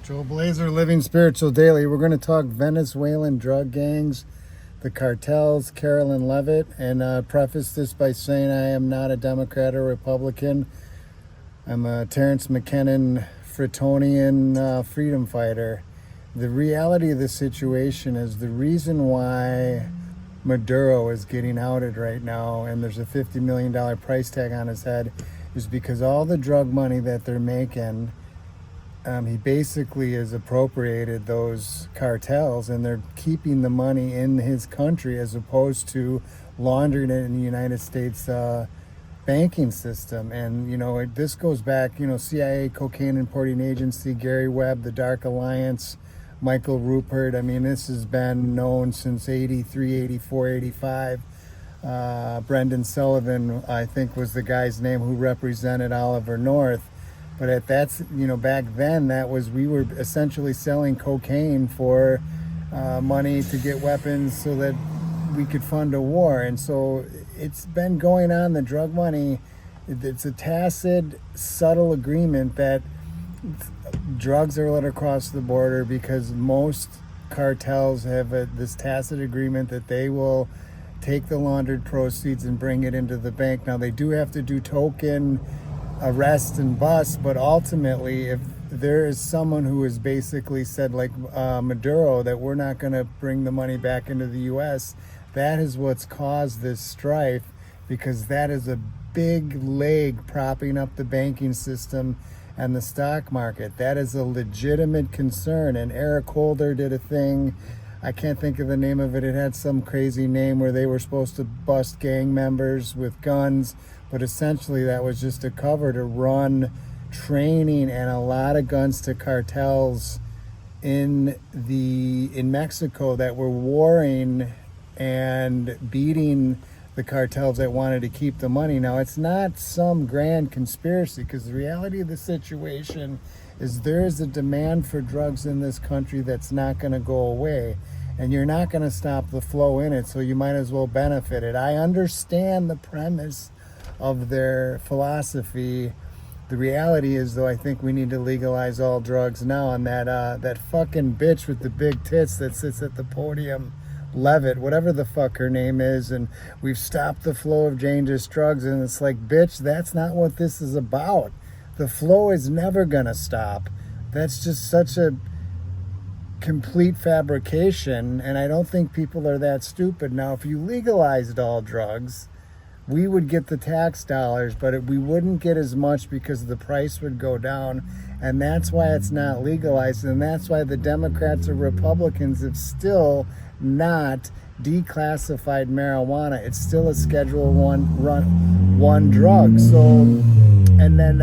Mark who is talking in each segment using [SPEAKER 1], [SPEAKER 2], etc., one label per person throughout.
[SPEAKER 1] Joe Blazer, Living Spiritual Daily. We're going to talk Venezuelan drug gangs, the cartels, Carolyn Levitt, and preface this by saying I am not a Democrat or Republican. I'm a Terrence McKinnon Fritonian freedom fighter. The reality of the situation is the reason why Maduro is getting outed right now and there's a $50 million price tag on his head is because all the drug money that they're making, he basically has appropriated those cartels and they're keeping the money in his country as opposed to laundering it in the United States banking system. And, this goes back, CIA, Cocaine Importing Agency, Gary Webb, the Dark Alliance, Michael Rupert. I mean, this has been known since 83, 84, 85. Brendan Sullivan, I think, was the guy's name who represented Oliver North. But back then, we were essentially selling cocaine for money to get weapons so that we could fund a war. And so it's been going on, the drug money. It's a tacit, subtle agreement that drugs are let across the border because most cartels have this tacit agreement that they will take the laundered proceeds and bring it into the bank. Now, they do have to do token arrest and bust, but ultimately, if there is someone who has basically said, like Maduro, that we're not going to bring the money back into the U.S., that is what's caused this strife, because that is a big leg propping up the banking system and the stock market. That is a legitimate concern. And Eric Holder did a thing, I can't think of the name of it. It had some crazy name where they were supposed to bust gang members with guns, but essentially that was just a cover to run training and a lot of guns to cartels in Mexico that were warring and beating the cartels that wanted to keep the money. Now, it's not some grand conspiracy, because the reality of the situation is there is a demand for drugs in this country that's not going to go away, and you're not going to stop the flow in it, so you might as well benefit it. I understand the premise of their philosophy. The reality is, though, I think we need to legalize all drugs now, and that fucking bitch with the big tits that sits at the podium, Levitt, whatever the fuck her name is, and we've stopped the flow of dangerous drugs, and it's like, bitch, that's not what this is about. The flow is never gonna stop. That's just such a complete fabrication, and I don't think people are that stupid. Now, if you legalized all drugs, we would get the tax dollars, but we wouldn't get as much because the price would go down, and that's why it's not legalized, and that's why the Democrats or Republicans have still not declassified marijuana. It's still a Schedule one drug. So, and then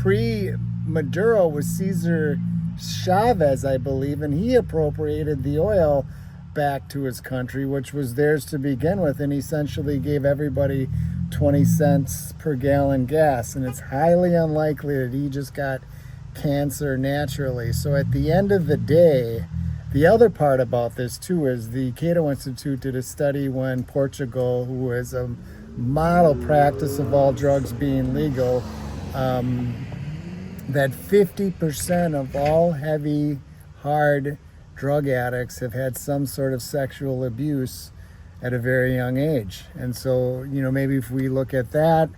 [SPEAKER 1] pre-Maduro was Cesar Chavez, I believe, and he appropriated the oil back to his country, which was theirs to begin with, and essentially gave everybody 20 cents per gallon gas. And it's highly unlikely that he just got cancer naturally. So at the end of the day, the other part about this too is the Cato Institute did a study when Portugal, who is a model practice of all drugs being legal, that 50% of all heavy, hard drug addicts have had some sort of sexual abuse at a very young age. And so, maybe if we look at that,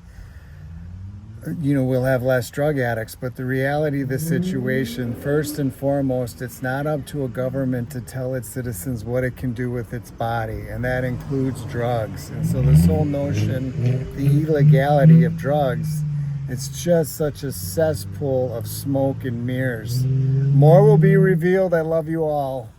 [SPEAKER 1] we'll have less drug addicts. But the reality of the situation, first and foremost, it's not up to a government to tell its citizens what it can do with its body, and that includes drugs. And so this whole notion, the illegality of drugs, it's just such a cesspool of smoke and mirrors. More will be revealed. I love you all.